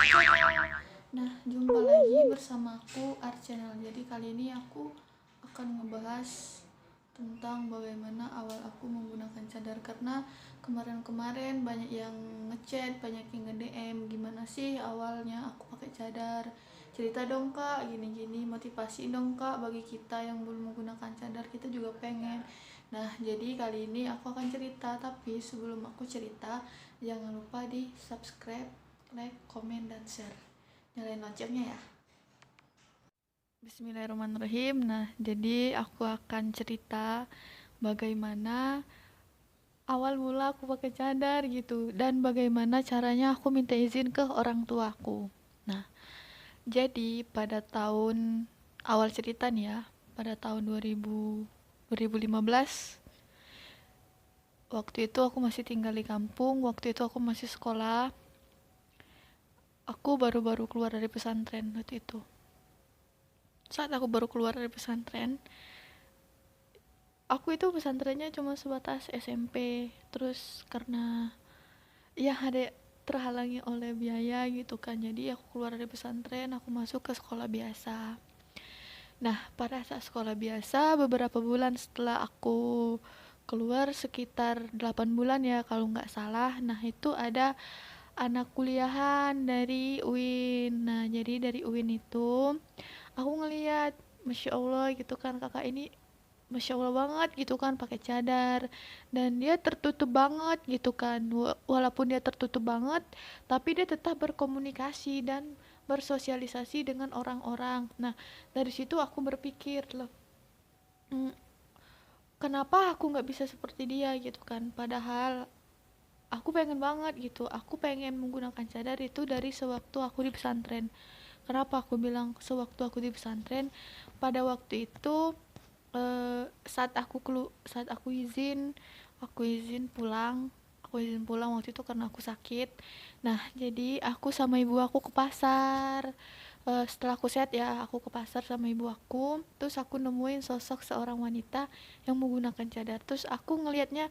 Nah, jumpa lagi bersama aku Archannel. Jadi kali ini aku akan ngebahas tentang bagaimana awal aku menggunakan cadar, karena kemarin-kemarin banyak yang ngechat, banyak yang nge-DM gimana sih awalnya aku pakai cadar. Cerita dong kak, gini-gini, motivasi dong kak bagi kita yang belum menggunakan cadar, kita juga pengen. Nah, jadi kali ini aku akan cerita, tapi sebelum aku cerita, jangan lupa di subscribe, like, komen, dan share. Nyalain loncengnya ya. Bismillahirrahmanirrahim. Nah, jadi aku akan cerita bagaimana awal mula aku pakai cadar gitu, dan bagaimana caranya aku minta izin ke orang tuaku. Nah, jadi pada tahun awal cerita nih ya, pada tahun 2015, waktu itu aku masih tinggal di kampung, waktu itu aku masih sekolah. Aku baru-baru keluar dari pesantren waktu itu. Saat aku baru keluar dari pesantren, aku itu pesantrennya cuma sebatas SMP. Terus karena ya ada terhalangi oleh biaya gitu kan, jadi aku keluar dari pesantren, aku masuk ke sekolah biasa. Nah, pada saat sekolah biasa, beberapa bulan setelah aku keluar, sekitar 8 bulan ya kalau nggak salah, nah itu ada anak kuliahan dari UIN. Nah, jadi dari UIN itu aku ngeliat, Masya Allah gitu kan, kakak ini Masya Allah banget gitu kan pakai cadar, dan dia tertutup banget gitu kan. Walaupun dia tertutup banget, tapi dia tetap berkomunikasi dan bersosialisasi dengan orang-orang. Nah, dari situ aku berpikir loh, "Hmm, kenapa aku nggak bisa seperti dia gitu kan, padahal aku pengen banget gitu, aku pengen menggunakan cadar itu dari sewaktu aku di pesantren." Kenapa aku bilang sewaktu aku di pesantren? Pada waktu itu, saat aku izin pulang waktu itu karena aku sakit. Nah, jadi aku sama ibu aku ke pasar. Setelah aku sehat ya, aku ke pasar sama ibu aku, terus aku nemuin sosok seorang wanita yang menggunakan cadar. Terus aku ngelihatnya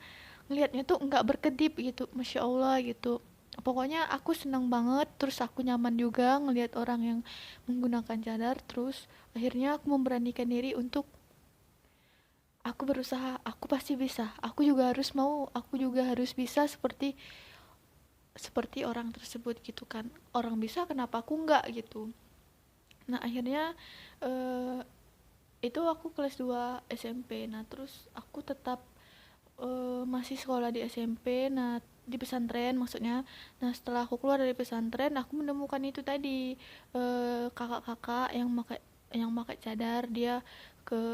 tuh nggak berkedip gitu, Masya Allah gitu. Pokoknya aku senang banget, terus aku nyaman juga ngelihat orang yang menggunakan cadar. Terus akhirnya aku memberanikan diri untuk, aku berusaha, aku pasti bisa, aku juga harus bisa seperti seperti orang tersebut gitu kan. Orang bisa, kenapa aku enggak gitu. Nah, akhirnya eh, itu aku kelas 2 SMP. Nah, terus aku tetap masih sekolah di SMP, nah di pesantren maksudnya. Nah, setelah aku keluar dari pesantren, aku menemukan itu tadi, kakak-kakak yang pakai cadar. Dia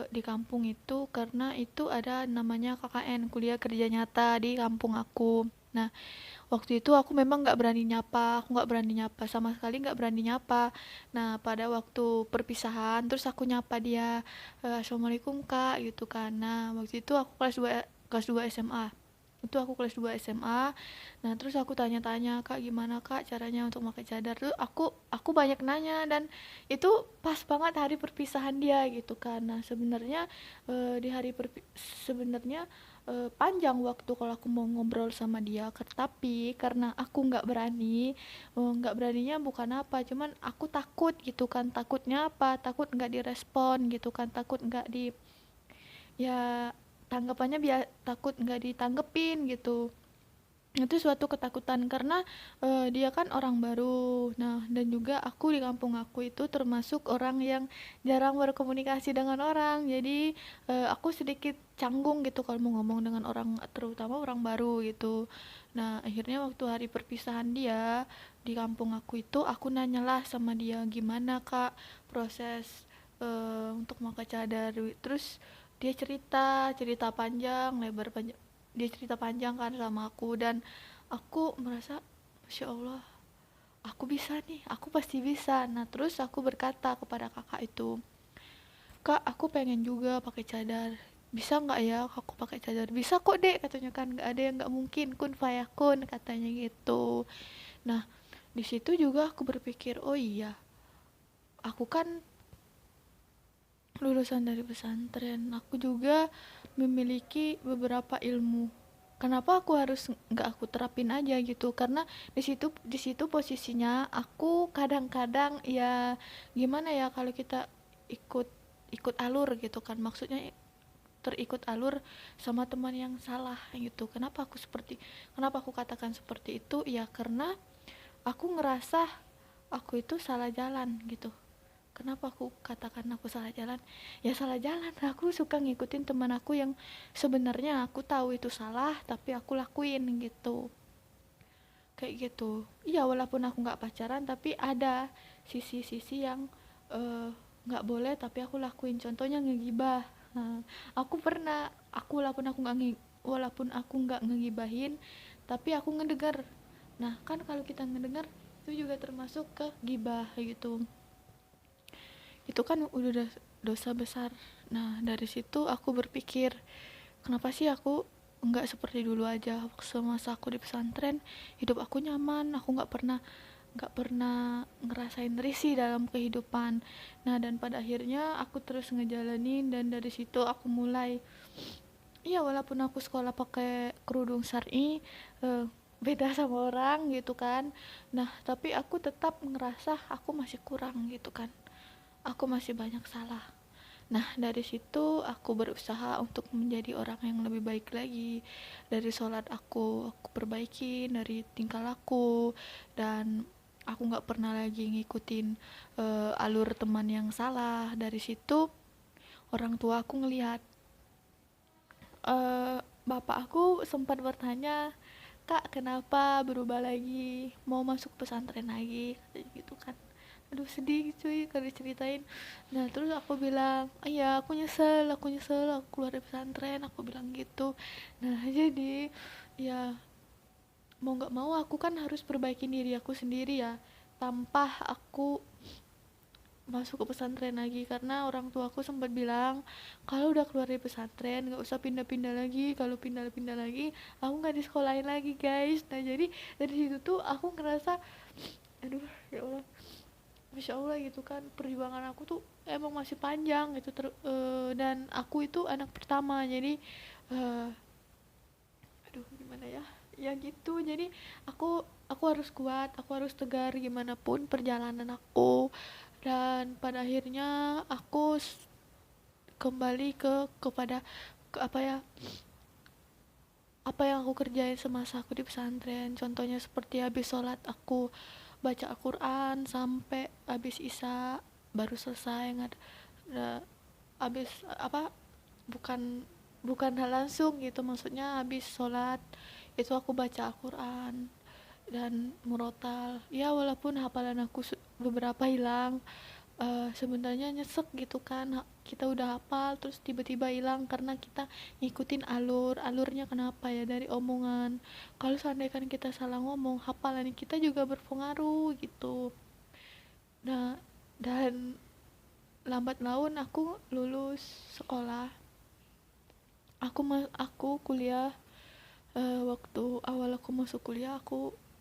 di kampung itu, karena itu ada namanya KKN, kuliah kerja nyata di kampung aku. Nah, waktu itu aku memang nggak berani nyapa sama sekali, nggak berani nyapa. Nah, pada waktu perpisahan, terus aku nyapa dia, Assalamualaikum kak gitu kan. Nah, waktu itu aku kelas dua SMA. Itu aku kelas 2 SMA. Nah, terus aku tanya-tanya, kak gimana kak caranya untuk pakai cadar. Tuh aku banyak nanya, dan itu pas banget hari perpisahan dia gitu kan. Nah, sebenarnya di hari sebenarnya panjang waktu kalau aku mau ngobrol sama dia, tapi karena aku nggak beraninya bukan apa, cuman aku takut gitu kan. Takutnya apa? Takut nggak direspon gitu kan, takut nggak di, ya tanggapannya takut nggak ditanggepin gitu. Itu suatu ketakutan karena dia kan orang baru. Nah, dan juga aku di kampung aku itu termasuk orang yang jarang berkomunikasi dengan orang. Jadi aku sedikit canggung gitu kalau mau ngomong dengan orang, terutama orang baru gitu. Nah, akhirnya waktu hari perpisahan dia di kampung aku itu, aku nanyalah sama dia, gimana kak proses untuk pakai cadar. Terus dia cerita cerita panjang lebar, dia cerita panjang kan sama aku, dan aku merasa Masya Allah, aku bisa nih, aku pasti bisa. Nah, terus aku berkata kepada kakak itu, kak aku pengen juga pakai cadar, bisa nggak ya aku pakai cadar? Bisa kok dek, katanya kan, nggak ada yang nggak mungkin, kun fayakun katanya gitu. Nah, di situ juga aku berpikir, oh iya, aku kan lulusan dari pesantren, aku juga memiliki beberapa ilmu kenapa aku harus nggak aku terapin aja gitu, karena di situ posisinya aku kadang-kadang ya gimana ya, kalau kita ikut ikut alur gitu kan, maksudnya terikut alur sama teman yang salah gitu. Kenapa aku katakan seperti itu ya, karena aku ngerasa aku itu salah jalan gitu. Kenapa aku katakan aku salah jalan? Ya salah jalan, aku suka ngikutin teman aku yang sebenarnya aku tahu itu salah tapi aku lakuin gitu, kayak gitu. Iya, walaupun aku nggak pacaran tapi ada sisi-sisi yang eh, nggak boleh tapi aku lakuin, contohnya ngegibah. Nah, aku pernah, walaupun aku nggak ngegibahin tapi aku ngedengar. Nah kan kalau kita ngedengar itu juga termasuk ke gibah gitu, itu kan udah dosa besar. Nah dari situ aku berpikir, kenapa sih aku nggak seperti dulu aja. Semasa aku di pesantren hidup aku nyaman, aku nggak pernah ngerasain risih dalam kehidupan. Nah dan pada akhirnya aku terus ngejalanin, dan dari situ aku mulai, iya walaupun aku sekolah pakai kerudung syar'i, eh, beda sama orang gitu kan. Nah tapi aku tetap ngerasa aku masih kurang gitu kan, aku masih banyak salah. Nah, dari situ aku berusaha untuk menjadi orang yang lebih baik lagi. Dari sholat aku perbaiki, dari tingkah laku, dan aku nggak pernah lagi ngikutin alur teman yang salah. Dari situ orang tua aku ngelihat, bapak aku sempat bertanya, kak kenapa berubah lagi, mau masuk pesantren lagi, katanya gitu kan. Aduh sedih cuy kalau diceritain. Nah terus aku bilang, iya aku nyesel aku keluar dari pesantren, aku bilang gitu. Nah jadi ya mau nggak mau aku kan harus perbaiki diri aku sendiri ya, tanpa aku masuk ke pesantren lagi, karena orang tua aku sempat bilang kalau udah keluar dari pesantren nggak usah pindah-pindah lagi, kalau pindah-pindah lagi aku nggak disekolahin lagi guys. Nah jadi dari situ tuh aku ngerasa, aduh ya Allah, Masya Allah gitu kan, perjuangan aku tuh emang masih panjang gitu, dan aku itu anak pertama, jadi uh, aduh gimana ya, ya gitu. Jadi aku harus kuat, aku harus tegar gimana pun perjalanan aku. Dan pada akhirnya aku kembali kepada apa ya, apa yang aku kerjain semasa aku di pesantren. Contohnya seperti habis sholat aku baca Al-Quran sampai habis isya baru selesai. Nggak habis apa, bukan bukan hal langsung gitu, maksudnya habis sholat itu aku baca Al-Quran dan murotal ya, walaupun hafalan aku beberapa hilang. Sebenarnya nyesek gitu kan, kita udah hafal terus tiba-tiba hilang karena kita ngikutin alurnya. Kenapa ya, dari omongan. Kalau seandainya kan kita salah ngomong, hafalan kita juga berpengaruh gitu. Nah dan lambat laun aku lulus sekolah, aku kuliah. Waktu awal aku masuk kuliah,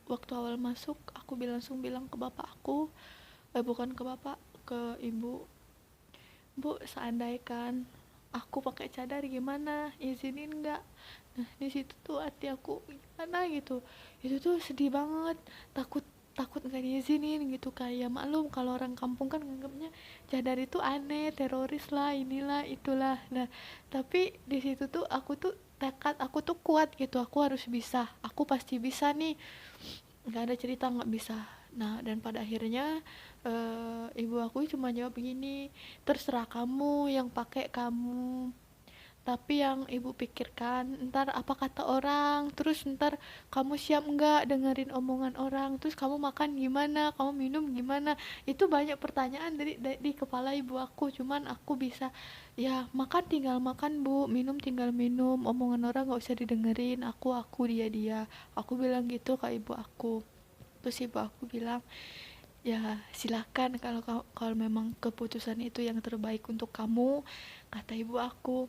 waktu awal masuk aku langsung bilang ke bapak aku, bukan ke bapak, ke ibu, bu seandainya aku pakai cadar gimana, izinin nggak? Nah di situ tuh hati aku gimana gitu, itu tuh sedih banget, takut takut nggak diizinin gitu. Kayak maklum kalau orang kampung kan nganggapnya cadar itu aneh, teroris lah, inilah itulah. Nah tapi di situ tuh aku tuh tekad aku tuh kuat gitu, aku harus bisa, aku pasti bisa nih, nggak ada cerita nggak bisa. Nah dan pada akhirnya ibu aku cuma jawab begini, terserah kamu, yang pakai kamu, tapi yang ibu pikirkan ntar apa kata orang, terus ntar kamu siap nggak dengerin omongan orang, terus kamu makan gimana, kamu minum gimana. Itu banyak pertanyaan di kepala ibu aku, cuman aku bisa, ya makan tinggal makan bu, minum tinggal minum, omongan orang nggak usah didengerin, aku dia aku bilang gitu ke ibu aku. Terus ibu aku bilang, ya silakan, kalau memang keputusan itu yang terbaik untuk kamu, kata ibu aku.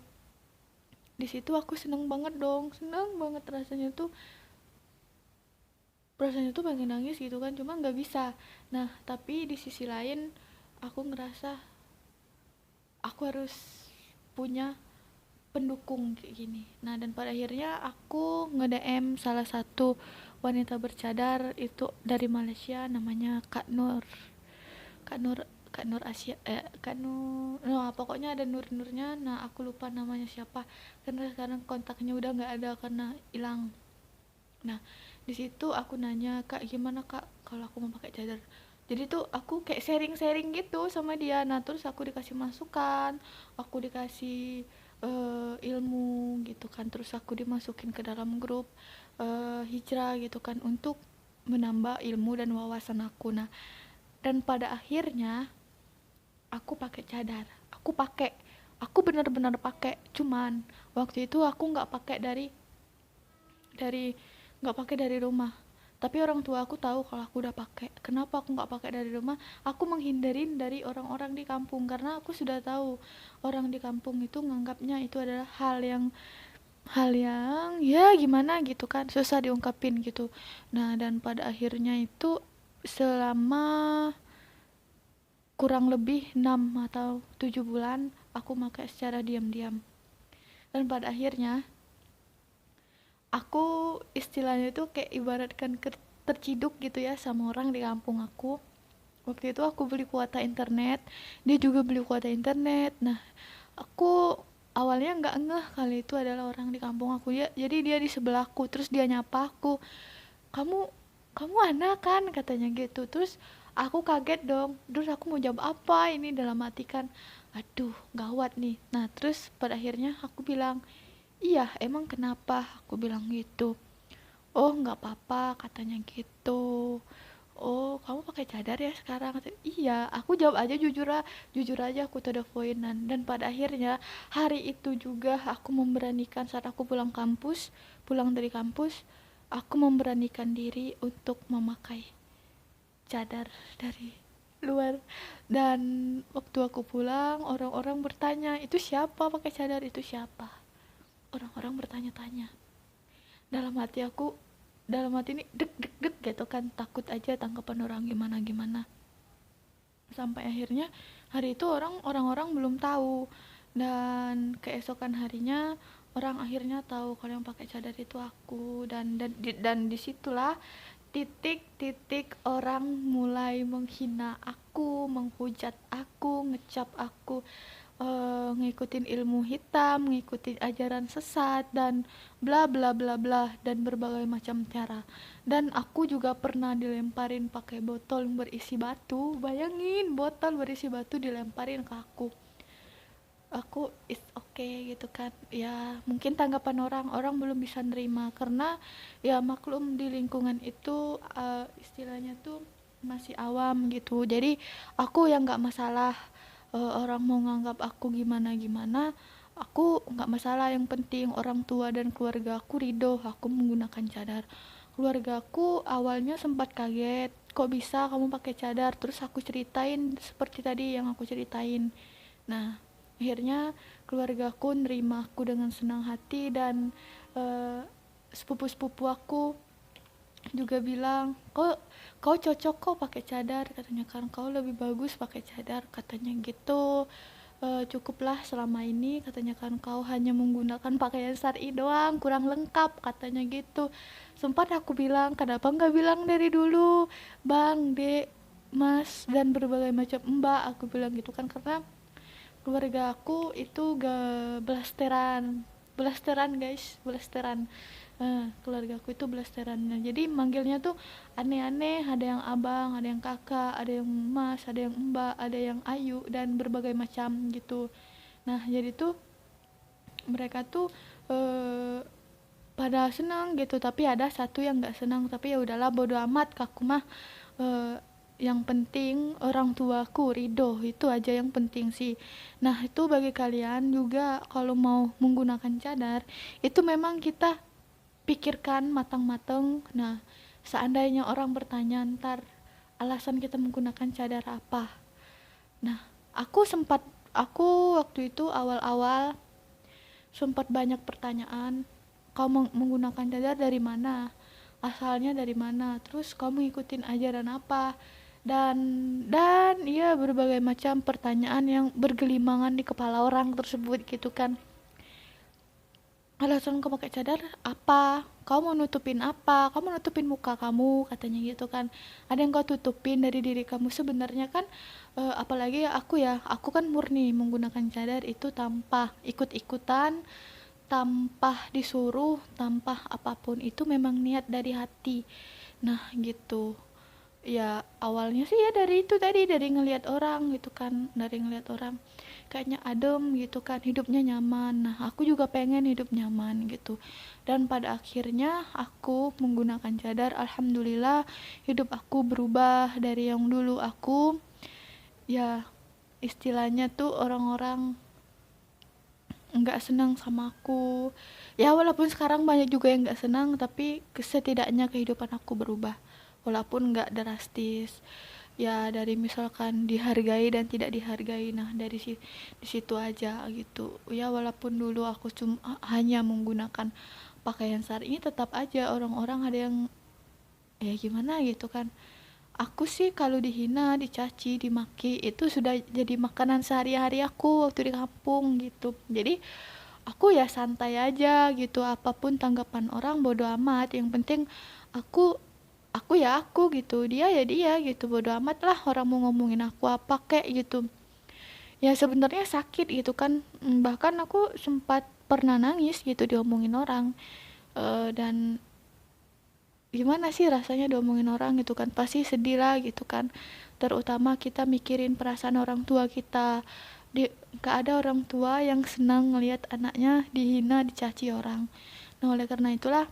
Di situ aku seneng banget dong, seneng banget rasanya tuh pengen nangis gitu kan, cuma nggak bisa. Nah tapi di sisi lain aku ngerasa aku harus punya pendukung kayak gini. Nah, dan pada akhirnya aku nge-DM salah satu wanita bercadar itu dari Malaysia, namanya Kak Nur. Kak Nur Kak Nur Asia, Kak Nur, nah pokoknya ada Nur-Nurnya. Nah, aku lupa namanya siapa karena sekarang kontaknya udah nggak ada karena hilang. Nah, di situ aku nanya, Kak gimana Kak kalau aku mau pakai cadar. Jadi tuh aku kayak sharing-sharing gitu sama dia. Nah, terus aku dikasih masukan, aku dikasih ilmu gitu kan. Terus aku dimasukin ke dalam grup hijrah gitu kan untuk menambah ilmu dan wawasan aku. Nah, dan pada akhirnya aku pakai cadar. Aku benar-benar pakai. Cuman waktu itu aku dari nggak pakai dari rumah, tapi orang tua aku tahu kalau aku udah pakai. Kenapa aku nggak pakai dari rumah? Aku menghindarin dari orang-orang di kampung karena aku sudah tahu orang di kampung itu nganggapnya itu adalah hal yang ya gimana gitu kan, susah diungkapin gitu. Nah, dan pada akhirnya itu selama kurang lebih 6 atau 7 bulan aku pakai secara diam-diam. Dan pada akhirnya aku istilahnya itu kayak ibaratkan terciduk gitu ya sama orang di kampung aku. Waktu itu aku beli kuota internet, dia juga beli kuota internet. Nah, aku awalnya nggak ngeh kali itu adalah orang di kampung aku ya. Jadi dia di sebelahku, terus dia nyapa aku, kamu kamu anak kan katanya gitu. Terus aku kaget dong. Terus aku mau jawab apa ini dalam hati kan. Aduh, gawat nih. Nah, terus pada akhirnya aku bilang, iya, emang kenapa? Aku bilang gitu. Oh, nggak apa-apa katanya gitu. Oh, kamu pakai cadar ya sekarang? Iya, aku jawab aja jujur aja aku to the pointan. Dan pada akhirnya hari itu juga aku memberanikan saat aku pulang dari kampus, aku memberanikan diri untuk memakai cadar dari luar. Dan waktu aku pulang, orang-orang bertanya, itu siapa pakai cadar, itu siapa? Orang-orang bertanya-tanya. dalam hati aku Dalam hati ini deg deg deg gitu kan, takut aja tanggapan orang gimana gimana. Sampai akhirnya hari itu orang-orang belum tahu, dan keesokan harinya orang akhirnya tahu kalau yang pakai cadar itu aku. Dan disitulah titik-titik orang mulai menghina aku, menghujat aku, ngecap aku ngikutin ilmu hitam, ngikutin ajaran sesat, dan bla bla bla bla, dan berbagai macam cara. Dan aku juga pernah dilemparin pakai botol yang berisi batu. Bayangin, botol berisi batu dilemparin ke aku. Aku is okay gitu kan. Ya, mungkin tanggapan orang belum bisa nerima karena ya maklum di lingkungan itu istilahnya tuh masih awam gitu. Jadi aku yang nggak masalah orang mau nganggap aku gimana gimana, aku nggak masalah. Yang penting orang tua dan keluarga aku ridho aku menggunakan cadar. Keluarga aku awalnya sempat kaget, kok bisa kamu pakai cadar. Terus aku ceritain seperti tadi yang aku ceritain. Nah, akhirnya keluargaku nerima aku dengan senang hati. Dan eh, sepupu-sepupu aku juga bilang, kau cocok kok pakai cadar katanya, kan kau lebih bagus pakai cadar katanya gitu. Cukuplah selama ini katanya, kan kau hanya menggunakan pakaian syar'i doang, kurang lengkap katanya gitu. Sempat aku bilang, kenapa nggak bilang dari dulu, bang, dek, mas, dan berbagai macam mbak, aku bilang gitu kan. Karena keluarga aku itu gak blasteran, guys, blasteran. Keluarga aku itu blasteran. Nah, jadi manggilnya tuh aneh-aneh, ada yang abang, ada yang kakak, ada yang mas, ada yang mbak, ada yang ayu, dan berbagai macam gitu. Nah, jadi tuh mereka tuh eh, pada senang gitu, tapi ada satu yang nggak senang. Tapi ya udahlah, bodo amat kaku mah. eh, yang penting orang tuaku ridho, itu aja yang penting sih. Nah, itu bagi kalian juga kalau mau menggunakan cadar, itu memang kita pikirkan matang-matang. Nah, seandainya orang bertanya ntar alasan kita menggunakan cadar apa. Nah, aku waktu itu awal-awal sempat banyak pertanyaan, kamu menggunakan cadar dari mana, asalnya dari mana, terus kamu ikutin ajaran apa, dan iya, berbagai macam pertanyaan yang bergelimangan di kepala orang tersebut gitu kan. alasan kau pakai cadar apa, kau mau nutupin apa, kamu nutupin muka kamu, katanya gitu kan, ada yang kau tutupin dari diri kamu sebenarnya kan. Apalagi aku kan murni menggunakan cadar itu tanpa ikut-ikutan, tanpa disuruh, tanpa apapun, itu memang niat dari hati. Nah gitu ya, awalnya sih ya dari itu tadi, dari ngelihat orang gitu kan, dari ngelihat orang kayaknya adem gitu kan, hidupnya nyaman. Nah aku juga pengen hidup nyaman gitu, dan pada akhirnya aku menggunakan cadar. Alhamdulillah hidup aku berubah dari yang dulu aku, ya istilahnya tuh orang-orang nggak senang sama aku. Ya walaupun sekarang banyak juga yang nggak senang, tapi setidaknya kehidupan aku berubah, walaupun nggak drastis. Ya dari misalkan dihargai dan tidak dihargai, nah dari di situ aja gitu ya. Walaupun dulu aku cuma hanya menggunakan pakaian syar'i, tetap aja orang-orang ada yang ya gimana gitu kan. Aku sih kalau dihina, dicaci, dimaki itu sudah jadi makanan sehari-hari aku waktu di kampung gitu. Jadi aku ya santai aja gitu, apapun tanggapan orang bodo amat, yang penting aku aku ya aku gitu, dia ya dia gitu, bodo amat lah orang mau ngomongin aku apa kek gitu. Ya sebenarnya sakit gitu kan. Bahkan aku sempat pernah nangis gitu diomongin orang. Dan gimana sih rasanya diomongin orang gitu kan, pasti sedih lah gitu kan, terutama kita mikirin perasaan orang tua kita. Gak ada orang tua yang senang ngelihat anaknya dihina, dicaci orang. Nah oleh karena itulah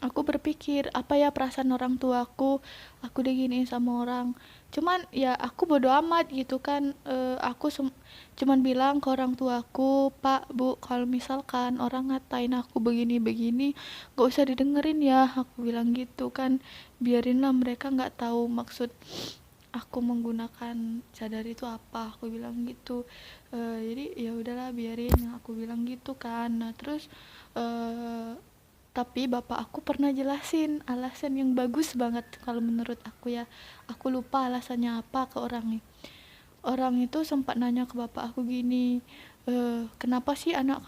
aku berpikir apa ya perasaan orang tuaku, aku diginiin sama orang. Cuman ya aku bodo amat gitu kan. Aku cuman bilang ke orang tuaku, Pak Bu, kalau misalkan orang ngatain aku begini begini, gak usah didengerin ya, aku bilang gitu kan. Biarinlah mereka nggak tahu maksud aku menggunakan cadar itu apa, aku bilang gitu. Jadi ya udahlah biarin, aku bilang gitu kan. Nah terus eh tapi bapak aku pernah jelasin alasan yang bagus banget kalau menurut aku ya. Aku lupa alasannya apa ke orangnya. Orang itu sempat nanya ke bapak aku gini, kenapa sih anak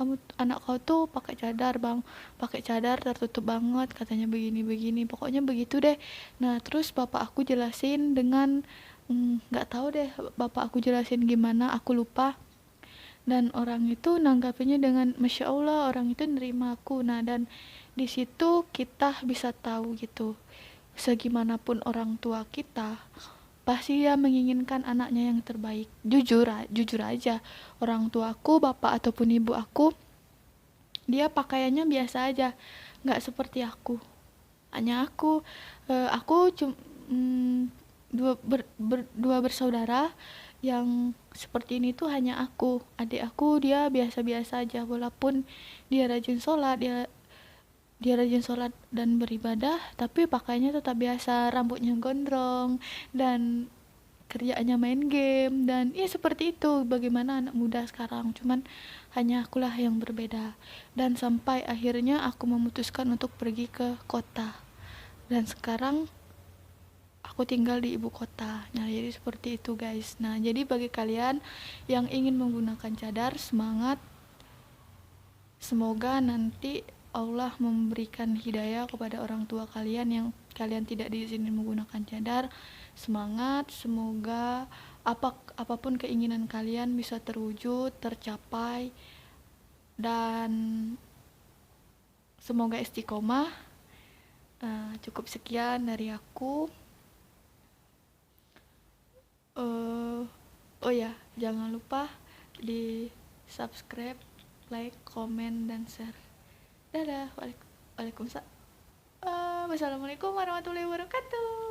kau tuh pakai cadar bang, pakai cadar tertutup banget, katanya begini begini, pokoknya begitu deh. Nah terus bapak aku jelasin dengan nggak tahu deh bapak aku jelasin gimana, aku lupa. Dan orang itu nanggapinya dengan masya Allah, orang itu nerima aku. Nah dan di situ kita bisa tahu gitu, segimanapun orang tua kita pasti dia menginginkan anaknya yang terbaik. Jujur aja, orang tuaku, bapak ataupun ibu aku, dia pakaiannya biasa aja, nggak seperti aku. Hanya aku cuma dua bersaudara yang seperti ini tuh hanya aku. Adik aku dia biasa-biasa aja, walaupun dia rajin sholat, dia dia rajin sholat dan beribadah, tapi pakainya tetap biasa, rambutnya gondrong, dan kerjaannya main game. Dan ya seperti itu bagaimana anak muda sekarang, cuman hanya akulah yang berbeda. Dan sampai akhirnya aku memutuskan untuk pergi ke kota, dan sekarang aku tinggal di ibu kota. Nah jadi seperti itu guys. Nah jadi bagi kalian yang ingin menggunakan cadar, semangat. Semoga nanti Allah memberikan hidayah kepada orang tua kalian yang kalian tidak diizinin menggunakan cadar. Semangat, semoga apapun keinginan kalian bisa terwujud, tercapai, dan semoga istiqomah. Cukup sekian dari aku. Uh, oh ya, jangan lupa di subscribe, like, komen, dan share. Dadah, waalaikumsalam. Wassalamualaikum warahmatullahi wabarakatuh.